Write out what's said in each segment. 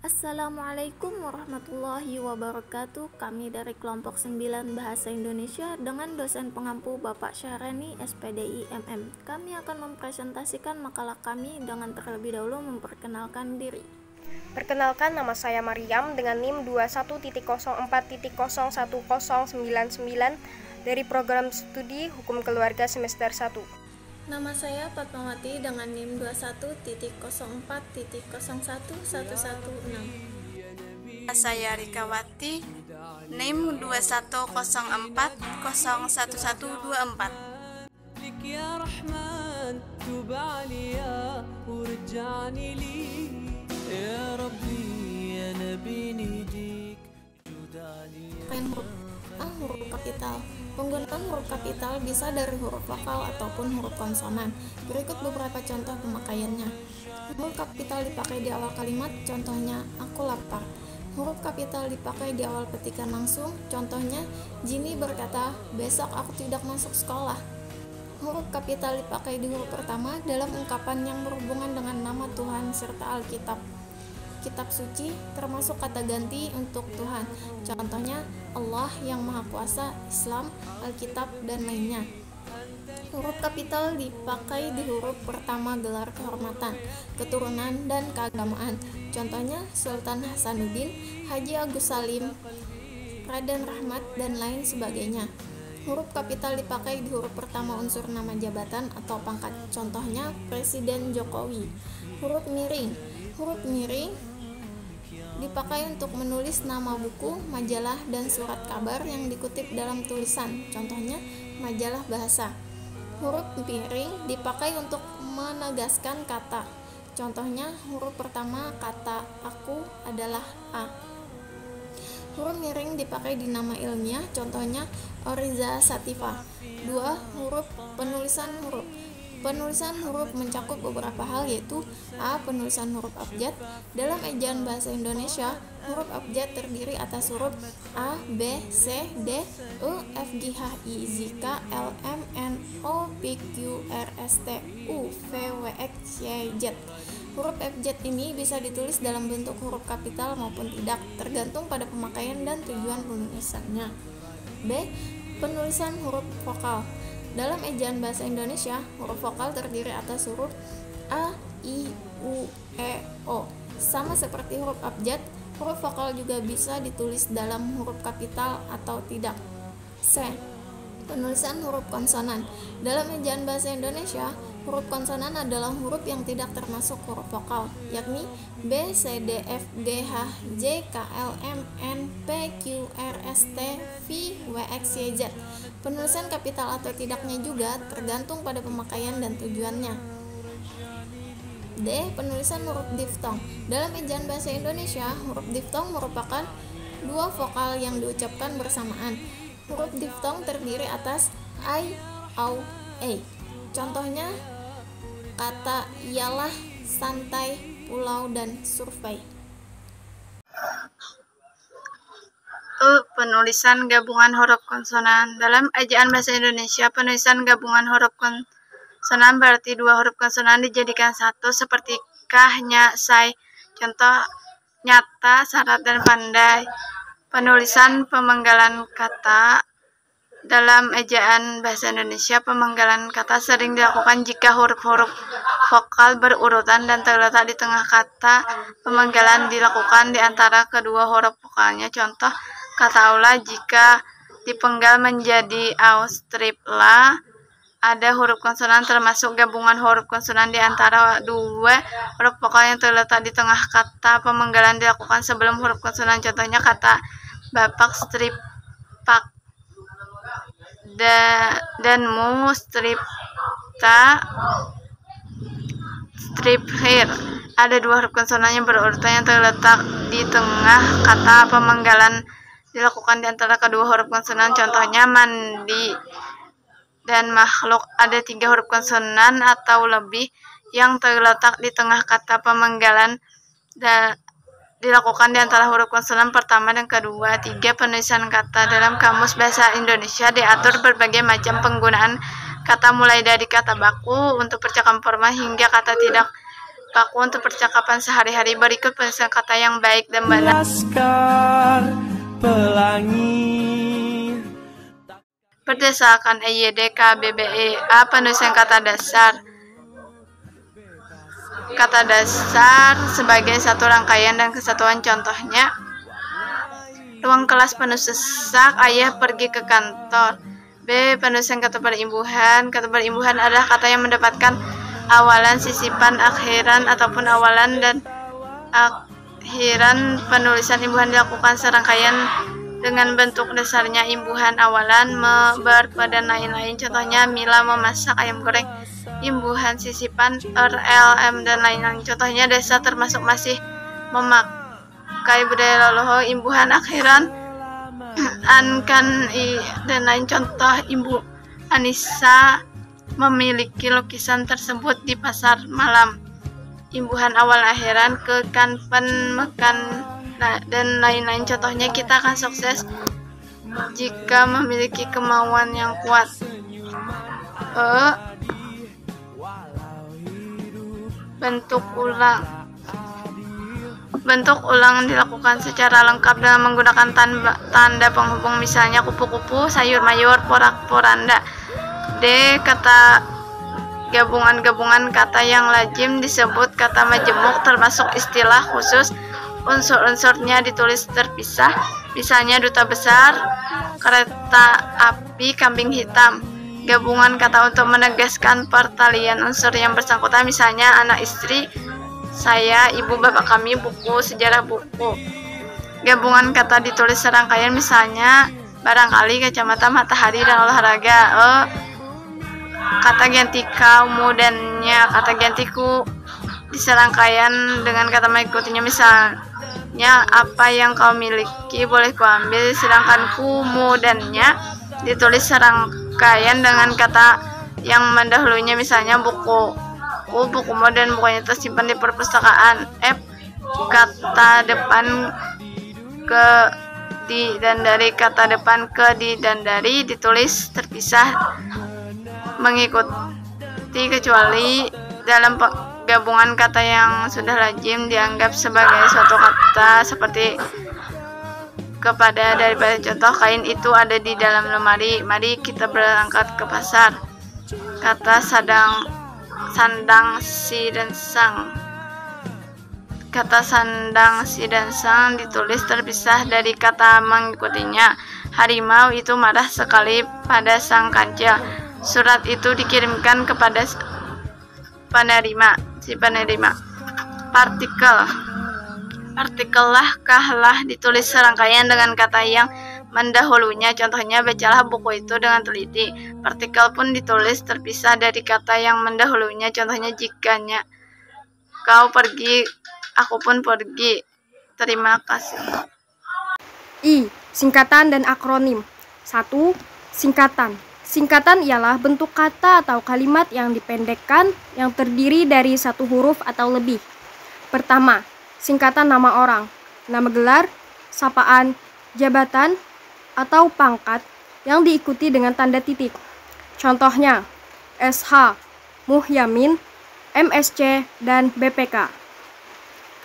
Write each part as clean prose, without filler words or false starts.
Assalamualaikum warahmatullahi wabarakatuh. Kami dari kelompok 9 Bahasa Indonesia dengan dosen pengampu Bapak Syahrani SPDI MM. Kami akan mempresentasikan makalah kami dengan terlebih dahulu memperkenalkan diri. Perkenalkan, nama saya Maryam dengan NIM 21.04.01099 dari program studi Hukum Keluarga semester 1. Nama saya Fatmawati dengan NIM 21.04.01116. Saya Rikawati, NIM 2104011124. يا رحمن توب عليا ورجعني لي يا ربي يا نبي نجيك جود عليا. Huruf kapital. Penggunaan huruf kapital bisa dari huruf vokal ataupun huruf konsonan. Berikut beberapa contoh pemakaiannya. Huruf kapital dipakai di awal kalimat, contohnya aku lapar. Huruf kapital dipakai di awal petikan langsung, contohnya Jini berkata, besok aku tidak masuk sekolah. Huruf kapital dipakai di huruf pertama dalam ungkapan yang berhubungan dengan nama Tuhan serta Alkitab, kitab suci, termasuk kata ganti untuk Tuhan, contohnya Allah yang Maha Kuasa, Islam, Alkitab, dan lainnya. Huruf kapital dipakai di huruf pertama gelar kehormatan, keturunan, dan keagamaan, contohnya Sultan Hasanuddin, Haji Agus Salim, Raden Rahmat, dan lain sebagainya. Huruf kapital dipakai di huruf pertama unsur nama jabatan atau pangkat, contohnya Presiden Jokowi. Huruf miring dipakai untuk menulis nama buku, majalah, dan surat kabar yang dikutip dalam tulisan, contohnya majalah bahasa. Huruf miring dipakai untuk menegaskan kata, contohnya huruf pertama kata aku adalah A. Huruf miring dipakai di nama ilmiah, contohnya Oriza Sativa. 2. Huruf penulisan huruf. Penulisan huruf mencakup beberapa hal, yaitu A. Penulisan huruf abjad. Dalam ejaan bahasa Indonesia, huruf abjad terdiri atas huruf A, B, C, D, E, F, G, H, I, Z, K, L, M, N, O, P, Q, R, S, T, U, V, W, X, Y, Z. Huruf abjad ini bisa ditulis dalam bentuk huruf kapital maupun tidak, tergantung pada pemakaian dan tujuan penulisannya. B. Penulisan huruf vokal. Dalam ejaan bahasa Indonesia, huruf vokal terdiri atas huruf A, I, U, E, O. Sama seperti huruf abjad, huruf vokal juga bisa ditulis dalam huruf kapital atau tidak. C. Penulisan huruf konsonan. Dalam ejaan bahasa Indonesia, huruf konsonan adalah huruf yang tidak termasuk huruf vokal, yakni B, C, D, F, G, H, J, K, L, M, N, P, Q, R, S, T, V, W, X, Y, Z. Penulisan kapital atau tidaknya juga tergantung pada pemakaian dan tujuannya. D. Penulisan huruf diftong. Dalam ejaan bahasa Indonesia, huruf diftong merupakan dua vokal yang diucapkan bersamaan. Huruf diftong terdiri atas I, au, E. Contohnya kata ialah, santai, pulau, dan survei. Penulisan gabungan huruf konsonan. Dalam ejaan bahasa Indonesia, penulisan gabungan huruf konsonan berarti dua huruf konsonan dijadikan satu, seperti kah, nya, say. Contoh nyata, syarat, dan pandai. Penulisan pemenggalan kata. Dalam ejaan bahasa Indonesia, pemenggalan kata sering dilakukan jika huruf-huruf vokal berurutan dan terletak di tengah kata. Pemenggalan dilakukan di antara kedua huruf vokalnya. Contoh kata aula jika dipenggal menjadi au, strip la. Ada huruf konsonan termasuk gabungan huruf konsonan di antara dua huruf vokal yang terletak di tengah kata. Pemenggalan dilakukan sebelum huruf konsonan. Contohnya kata bapak, strip pak, dan mu, strip ta, strip hair. Ada dua huruf konsonan yang berurutan yang terletak di tengah kata. Pemenggalan dilakukan di antara kedua huruf konsonan. Contohnya mandi dan makhluk. Ada tiga huruf konsonan atau lebih yang terletak di tengah kata. Pemenggalan dilakukan di antara huruf konsonan pertama dan kedua. 3. Penulisan kata. Dalam Kamus Bahasa Indonesia diatur berbagai macam penggunaan kata mulai dari kata baku untuk percakapan formal hingga kata tidak baku untuk percakapan sehari-hari. Berikut penulisan kata yang baik dan benar. Laskar Pelangi. Berdasarkan EYD KBBI, penulisan kata dasar. Kata dasar sebagai satu rangkaian dan kesatuan, contohnya ruang kelas penuh sesak, ayah pergi ke kantor. B. Penulisan kata berimbuhan. Kata berimbuhan adalah kata yang mendapatkan awalan, sisipan, akhiran, ataupun awalan dan akhiran. Penulisan imbuhan dilakukan serangkaian dengan bentuk dasarnya imbuhan, awalan, dan lain-lain. Contohnya Mila memasak ayam goreng. Imbuhan, sisipan, RLM, dan lain-lain. Contohnya desa termasuk masih memakai budaya leluhur. Imbuhan, akhiran, ankan, dan lain. Contoh Ibu Anissa memiliki lukisan tersebut di pasar malam. Imbuhan awal akhiran, ke kanpen, mekan, dan lain-lain. Contohnya kita akan sukses jika memiliki kemauan yang kuat. Bentuk ulang. Bentuk ulang dilakukan secara lengkap dengan menggunakan tanda penghubung, misalnya kupu-kupu, sayur mayur, porak-poranda. D. Kata gabungan-gabungan kata yang lazim disebut kata majemuk, termasuk istilah khusus. Unsur-unsurnya ditulis terpisah, misalnya duta besar, kereta api, kambing hitam. Gabungan kata untuk menegaskan pertalian unsur yang bersangkutan, misalnya anak, istri, saya, ibu, bapak kami, buku, sejarah buku. Gabungan kata ditulis serangkaian, misalnya barangkali, kacamata, matahari, dan olahraga. Kata ganti kamu dan nya. Kata gantiku diserangkaian dengan kata mengikutinya, misalnya apa yang kau miliki boleh kuambil, sedangkan kumu dan nya ditulis serangkaian dengan kata yang mendahulunya, misalnya buku, bukumu dan bukunya tersimpan di perpustakaan. F. Kata depan ke di dan dari. Kata depan ke di dan dari ditulis terpisah mengikuti kecuali dalam gabungan kata yang sudah lazim dianggap sebagai suatu kata, seperti kepada, daripada. Contoh, kain itu ada di dalam lemari, mari kita berangkat ke pasar. Kata sandang, si, dan sang. Kata sandang, si, dan sang ditulis terpisah dari kata mengikutinya. Harimau itu marah sekali pada sang kancil. Surat itu dikirimkan kepada si penerima. Partikel. Partikel kahlah ditulis serangkaian dengan kata yang mendahulunya. Contohnya, bacalah buku itu dengan teliti. Partikel pun ditulis terpisah dari kata yang mendahulunya. Contohnya, jikanya kau pergi, aku pun pergi. Terima kasih. I. Singkatan dan akronim. 1. Singkatan. Singkatan ialah bentuk kata atau kalimat yang dipendekkan yang terdiri dari satu huruf atau lebih. Pertama, singkatan nama orang, nama gelar, sapaan, jabatan, atau pangkat yang diikuti dengan tanda titik. Contohnya, SH, Muhyamin, MSc, dan BPK.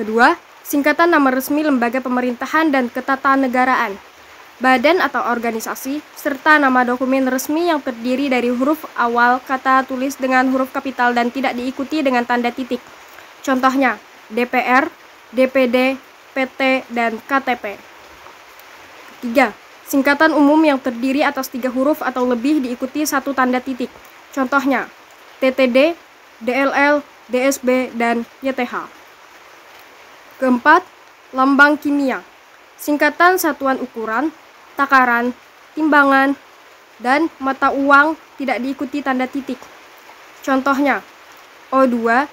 Kedua, singkatan nama resmi lembaga pemerintahan dan ketatanegaraan, badan atau organisasi, serta nama dokumen resmi yang terdiri dari huruf awal kata tulis dengan huruf kapital dan tidak diikuti dengan tanda titik. Contohnya, DPR, DPD, PT, dan KTP. Ketiga, singkatan umum yang terdiri atas 3 huruf atau lebih diikuti satu tanda titik. Contohnya, TTD, DLL, DSB, dan YTH. Keempat, lambang kimia. Singkatan satuan ukuran, takaran, timbangan, dan mata uang tidak diikuti tanda titik. Contohnya, O2,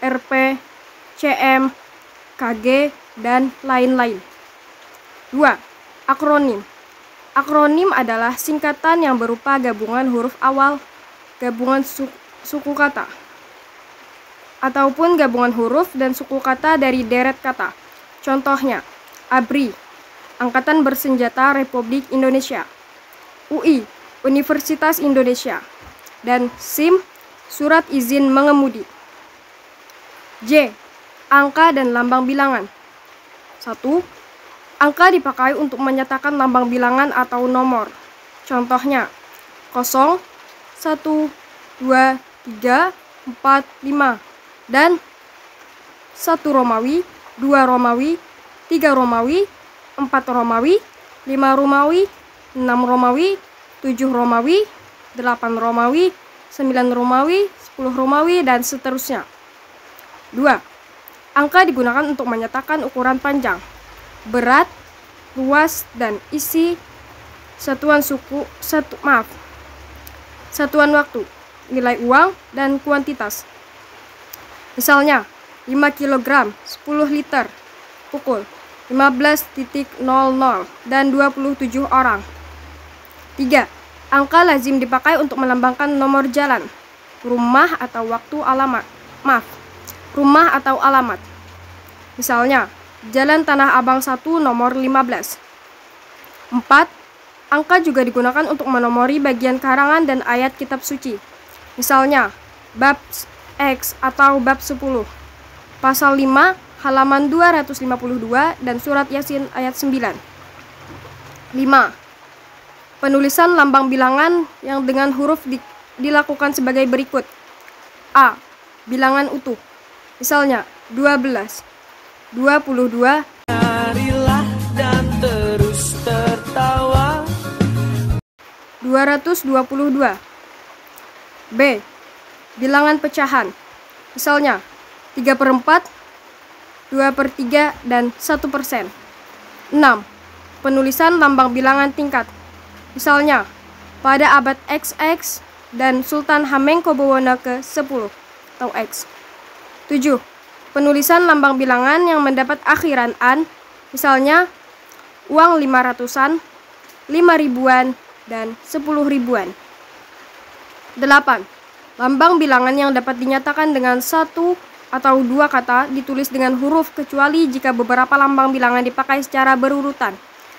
Rp, CM, KG, dan lain-lain. 2. Akronim. Akronim adalah singkatan yang berupa gabungan huruf awal, gabungan suku kata, ataupun gabungan huruf dan suku kata dari deret kata. Contohnya, ABRI, Angkatan Bersenjata Republik Indonesia, UI, Universitas Indonesia, dan SIM, Surat Izin Mengemudi. J. Angka dan lambang bilangan. 1. Angka dipakai untuk menyatakan lambang bilangan atau nomor. Contohnya 0, 1, 2, 3, 4, 5 dan 1 Romawi, 2 Romawi, 3 Romawi, 4 Romawi, 5 Romawi, 6 Romawi, 7 Romawi, 8 Romawi, 9 Romawi, 10 Romawi, dan seterusnya. 2. Angka digunakan untuk menyatakan ukuran panjang, berat, luas, dan isi satuan waktu, nilai uang, dan kuantitas. Misalnya, 5 kg, 10 liter, pukul 15.00 dan 27 orang. 3. Angka lazim dipakai untuk melambangkan nomor jalan, rumah atau alamat. Misalnya, Jalan Tanah Abang 1 nomor 15. 4. Angka juga digunakan untuk menomori bagian karangan dan ayat kitab suci. Misalnya, bab X atau bab 10, pasal 5, halaman 252 dan surat Yasin ayat 9. 5. Penulisan lambang bilangan yang dengan huruf dilakukan sebagai berikut. A. Bilangan utuh. Misalnya 12, 22, Marilah dan terus tertawa. 222. B. Bilangan pecahan. Misalnya 3/4, 2/3, dan 1%. 6. Penulisan lambang bilangan tingkat. Misalnya, pada abad XX dan Sultan Hamengkubuwono ke-10 atau X. 7. Penulisan lambang bilangan yang mendapat akhiran an, misalnya uang 500-an, 5 ribuan, dan 10 ribuan. 8. Lambang bilangan yang dapat dinyatakan dengan satu atau dua kata ditulis dengan huruf kecuali jika beberapa lambang bilangan dipakai secara berurutan.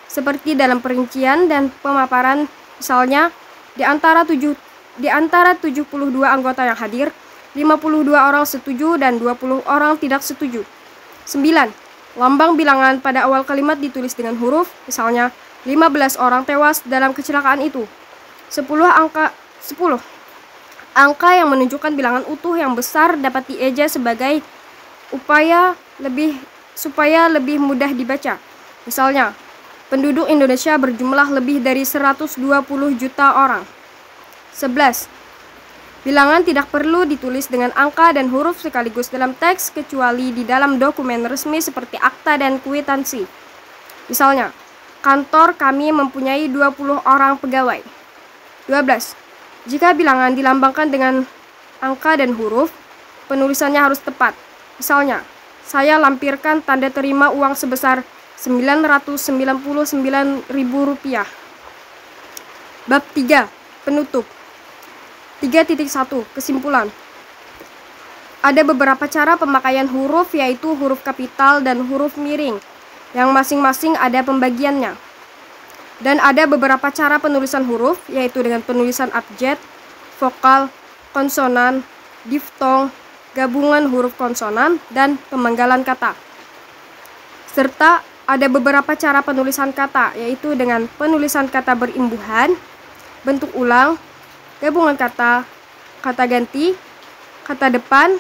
Seperti dalam perincian dan pemaparan, misalnya di antara 72 anggota yang hadir, 52 orang setuju dan 20 orang tidak setuju. 9. Lambang bilangan pada awal kalimat ditulis dengan huruf, misalnya 15 orang tewas dalam kecelakaan itu. 10. Angka yang menunjukkan bilangan utuh yang besar dapat dieja sebagai supaya lebih mudah dibaca. Misalnya, penduduk Indonesia berjumlah lebih dari 120 juta orang. 11. Bilangan tidak perlu ditulis dengan angka dan huruf sekaligus dalam teks kecuali di dalam dokumen resmi seperti akta dan kwitansi. Misalnya, kantor kami mempunyai 20 orang pegawai. 12. Jika bilangan dilambangkan dengan angka dan huruf, penulisannya harus tepat. Misalnya, saya lampirkan tanda terima uang sebesar Rp999.000. Bab 3. Penutup. 3.1. Kesimpulan. Ada beberapa cara pemakaian huruf, yaitu huruf kapital dan huruf miring, yang masing-masing ada pembagiannya. Dan ada beberapa cara penulisan huruf, yaitu dengan penulisan abjad, vokal, konsonan, diftong, gabungan huruf konsonan, dan pemenggalan kata. Serta ada beberapa cara penulisan kata, yaitu dengan penulisan kata berimbuhan, bentuk ulang, gabungan kata, kata ganti, kata depan,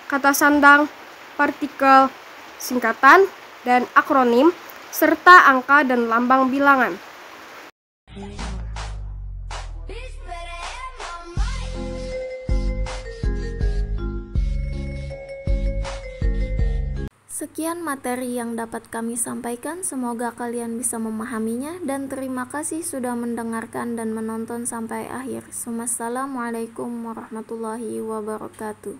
kata sandang, partikel, singkatan, dan akronim, serta angka dan lambang bilangan. Sekian materi yang dapat kami sampaikan, semoga kalian bisa memahaminya dan terima kasih sudah mendengarkan dan menonton sampai akhir. Wassalamualaikum warahmatullahi wabarakatuh.